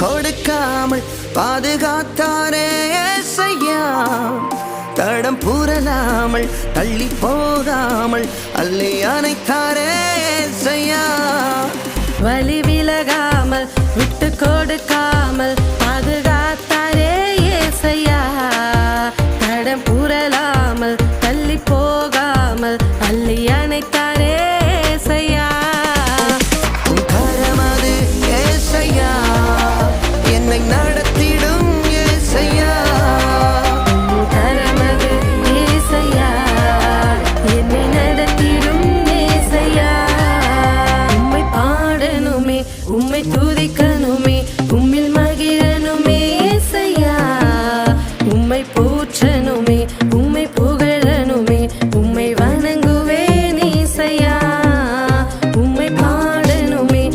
கொடுக்காமல் பாதுகாத்தாரே ஏசையா. தடம் புரளாமல் தள்ளி போகாமல் அள்ளி அணைத்தாரே ஏசையா. வழி விலகாமல் விட்டு கொடுக்காமல் பாதுகாத்தாரே ஏசையா. தடம் புரளாமல் தள்ளி போகாமல் அள்ளி அணைத்தாரே ஏசையா. கரமது ஏசையா, என்னை நடத்திடும் ஏசையா. கரமது ஏசையா, என்னை நடத்திடும் ஏசையா. உம்மை பாடணுமே, உம்மை துதிக்கணும்.